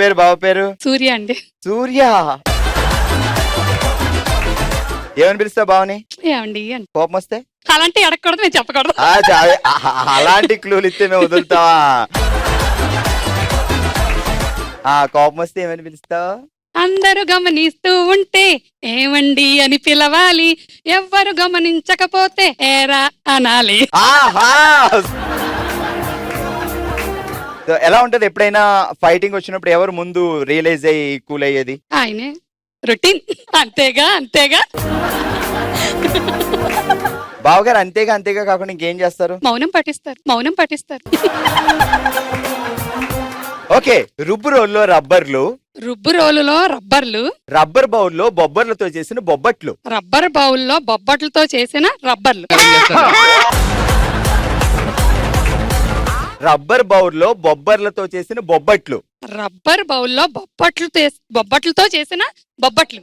పేరు బావ పేరు? సూర్య అండి. సూర్య. ఏమని పిలుస్తావు బావని? ఏమండి అని. కోపం వస్తే అలాంటి అడగకూడదు, నేను చెప్పకూడదు. అలాంటి క్లూలు ఇస్తే మేము వదులుతావా? కోపం వస్తే ఏమని పిలుస్తావు? అందరూ గమనిస్తూ ఉంటే ఏమండి అని పిలవాలి, ఎవ్వరు గమనించకపోతే ఏరా అనాలి. ఎలా ఉంటది ఎప్పుడైనా ఫైటింగ్ వచ్చినప్పుడు ఎవరు ముందు రియలైజ్ అయ్యి కూల్ అయ్యేది? ఆయనే. రొటీన్. అంతేగా అంతేగా. బావగారు అంతేగా అంతేగా కాకుండా ఇంకేం చేస్తారు? మౌనం పఠిస్తారు, మౌనం పఠిస్తారు. ఓకే. రుబ్బు రోల్లో రబ్బర్లు, రుబ్బు రోలులో రబ్బర్లు, రబ్బర్ బౌల్లో బొబ్బర్లతో చేసిన బొబ్బట్లు, రబ్బర్ బౌల్లో బొబ్బట్లతో చేసిన రబ్బర్లు, రబ్బర్ బౌల్లో బొబ్బర్లతో చేసిన బొబ్బట్లు, రబ్బర్ బౌల్లో బొబ్బట్లతో చేసిన బొబ్బట్లు.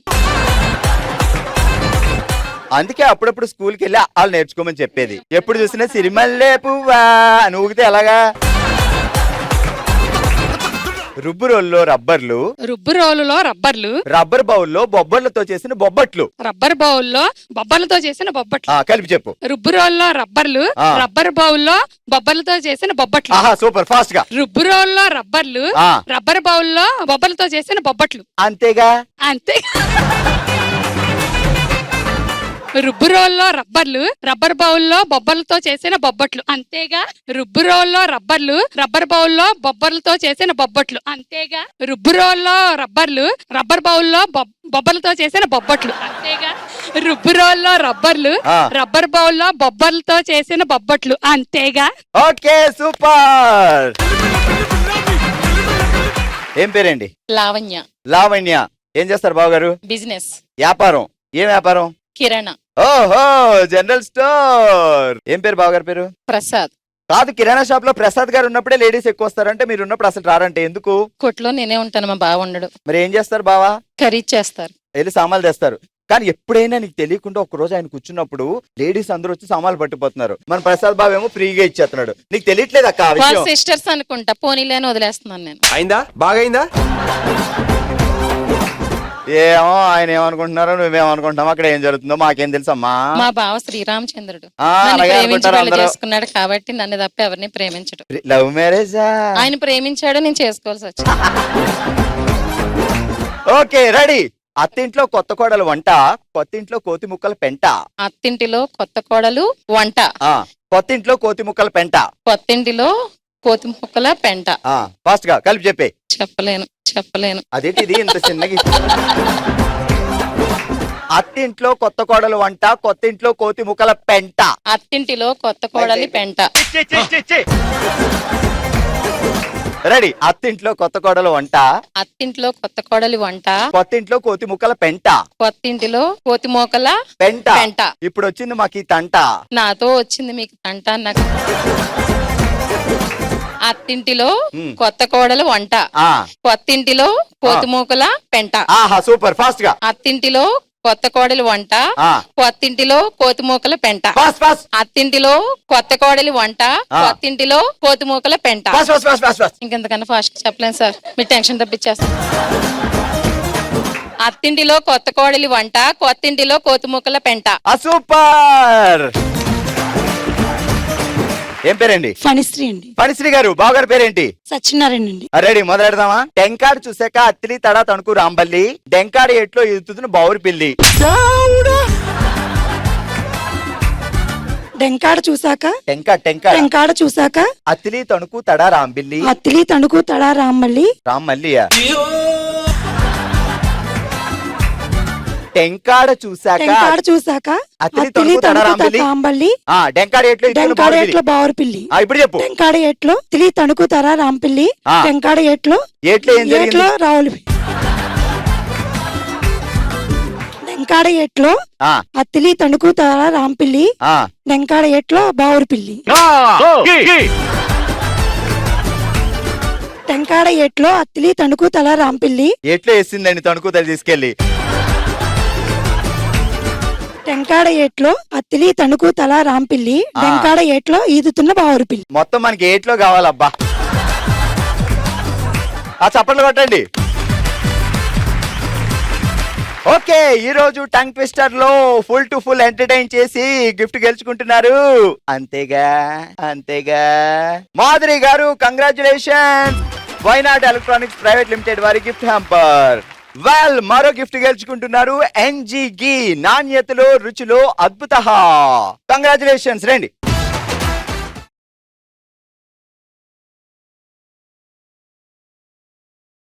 అందుకే అప్పుడప్పుడు స్కూల్కి వెళ్ళి వాళ్ళు నేర్చుకోమని చెప్పేది. ఎప్పుడు చూసినా సిరిమల్లే పువ్వా అని ఊగితే ఎలాగా? రుబ్బు రోల్లో రబ్బర్లు, రుబ్బు రోలులో రబ్బర్లు, రబ్బర్ బౌల్లో బొబ్బర్లతో చేసిన బొబ్బట్లు, రబ్బర్ బౌల్లో బొబ్బర్లతో చేసిన బొబ్బట్లు. కలిపి చెప్పు. రుబ్బు రోల్లో రబ్బర్లు, రబ్బర్ బౌల్లో బొబ్బర్లతో చేసిన బొబ్బట్లు. సూపర్, ఫాస్ట్ గా. రుబ్బు రోల్లో రబ్బర్లు, రబ్బర్ బౌల్లో బొబ్బర్లతో చేసిన బొబ్బట్లు. అంతేగా అంతే. రుబ్బు రోల్లో రబ్బర్లు, రబ్బర్ బౌల్లో బొబ్బర్లతో చేసిన బొబ్బట్లు. అంతేగా. రుబ్బు రోల్లో రబ్బర్లు, రబ్బర్ బౌల్లో బొబ్బర్లతో చేసిన బొబ్బట్లు. అంతేగా. రుబ్బు రోల్లో రబ్బర్లు, రబ్బర్ బౌల్లో బొబ్బర్లతో చేసిన బొబ్బట్లు. అంతేగా. రుబ్బు రోల్లో రబ్బర్లు, రబ్బర్ బౌల్లో బొబ్బర్లతో చేసిన బొబ్బట్లు. అంతేగా. Okay, super. ఏం పేరండి? లావణ్య. లావణ్య. ఏం చేస్తారు బావగారు? బిజినెస్. వ్యాపారం. ఏం వ్యాపారం? కిరణా. ఓహో, జనరల్ స్టోర్. ఏం పేరు బావగారి పేరు? ప్రసాద్. కాదు, కిరాణా షాప్ లో ప్రసాద్ గారు ఉన్నప్పుడే లేడీస్ ఎక్కువ వస్తారంటే మీరు ఉన్నప్పుడు అసలు రారంటే ఎందుకు? కొట్లో నేనే ఉంటాను, మా బావ ఉండడు. మరి ఏం చేస్తారు బావా? కర్రీ చేస్తారు, వెళ్ళి సామాన్లు తెస్తారు. కానీ ఎప్పుడైనా నీకు తెలియకుండా ఒక రోజు ఆయన కూర్చున్నప్పుడు లేడీస్ అందరూ వచ్చి సామాన్లు పట్టిపోతున్నారు, మన ప్రసాద్ బాబు ఏమో ఫ్రీగా ఇచ్చేస్తున్నాడు. నీకు తెలియట్లేదు అక్క? వాళ్ళ సిస్టర్స్ అనుకుంటా, పోనీలేని వదిలేస్తున్నాను నేను. అయిందా? బాగైందా? ఏమో ఆయన ఏమనుకుంటున్నారో నువ్వేమనుకుంటున్నావు, అక్కడ ఏం జరుగుతుందో మాకేం తెలుసమ్మా. మా బావ శ్రీరామచంద్రుడు చేసుకున్నాడు కాబట్టి నన్ను తప్ప ఎవరిని ప్రేమించడు. లవ్ మ్యారేజా? ఆయన ప్రేమించాడు, నేను చేసుకోవాల్సి వచ్చింది. Okay, ready. అత్తింట్లో కొత్త కోడలు వంట, కొత్తింట్లో కోతి ముక్కల పెంట. అత్తింటిలో కొత్త కోడలు వంట, కొత్తింట్లో కోతి ముక్కల పెంట. కొత్తింటిలో కోతి ముక్కల పెంట. ఫాస్ట్ గా కలిపి చెప్పే. చెప్పలేను. అదేంటి ఇది ఇంత చిన్నగా? అత్తింట్లో కొత్త కోడలు వంట, కొత్తింట్లో కోతి ముక్కల పెంట. అత్తింటిలో కొత్త కోడలి పెంట. రెడీ. అత్తింట్లో కొత్త కోడలు వంట, అత్తింట్లో కొత్త కోడలి వంట, కొత్తింట్లో కోతి ముక్కల పెంట. కొత్తింటిలో కోతి మోకల పెంట. పెంట. ఇప్పుడు వచ్చింది మాకు ఈ తంట. నాతో వచ్చింది మీకు తంట. నాకు అత్తింటిలో కొత్త కోడలు వంట, కొత్తింటిలో కోతి మోకల పెంట. సూపర్, ఫాస్ట్ గా. అత్తింటిలో కొత్త కోడలి వంట, కొత్తింటిలో కోతి మూకల పెంట. అత్తింటిలో కొత్త కోడలి వంట, కొత్తింటిలో కోతి మూకల పెంట. ఇంకెంతకన్నా ఫాస్ట్ చెప్పలేను సార్, మీరు టెన్షన్ తప్పించేస్తారు. అత్తింటిలో కొత్త కోడలి వంట, కొత్తింటిలో కోతి మూకల పెంట. సూపర్. ఏం పేరండి? ఫణిశ్రీ అండి. ఫణిశ్రీ గారు. బావగారి పేరేంటి? సత్యనారాయణ అండి. రెడీ, మొదలెడదామా? టెంకాడు చూసాక అత్తిలి తడా తణుకు రాంబల్లి, డెంకాడ ఎట్లో ఎదుగుతున్న బావురి పిల్లి. టెంకాడ చూసాక టెంకాడ చూసాక అత్తిలి తణుకు తడా రాంబిల్లి, అత్తిలి తణుకు తడా రాంబల్లి. రామ్మల్లియా? టెంకాడ చూసాక అత్తిలి తణుకు తడా రాంబల్లి, డెంకాడ ఎట్లో బావురి పిల్లి. ఇప్పుడు చెప్పు. టెంకాడ ఎట్లో తిలి తణుకు తడా రాంపిల్లి, టెంకాడ ఎట్లో రావులి. టెంకాడ ఎట్లో అత్తిలి తణుకు తడా రాంపిల్లి, టెంకాడ ఎట్లో బావురి పిల్లి. టెంకాడ ఎట్లో అత్తిలి తణుకు తల రాంపిల్లి. ఎట్లో వేసిందండి తణుకు తల తీసుకెళ్లి. టెంకాడ ఏట్లో అత్తిలి తణుకు తల రాంపిల్లి, టెంకాడ ఏట్లో ఈదుతున్న బావురు పిల్లి. మొత్తం మనకి ఏట్లో కావాలబ్బా. ఆ చప్పట్లు కొట్టండి. ఓకే, ఈ రోజు టంగ్ ట్విస్టర్ లో ఫుల్ టు ఫుల్ ఎంటర్టైన్ చేసి గిఫ్ట్ గెలుచుకుంటున్నారు. అంతేగా మాధురి గారు, congratulation. Why not electronics private limited వారి గిఫ్ట్ హ్యాంపర్. మరో గిఫ్ట్ గెలుచుకుంటున్నారు. NG ఘీ, నాణ్యతలో రుచిలో అద్భుత. కంగ్రాచులేషన్స్. రండి.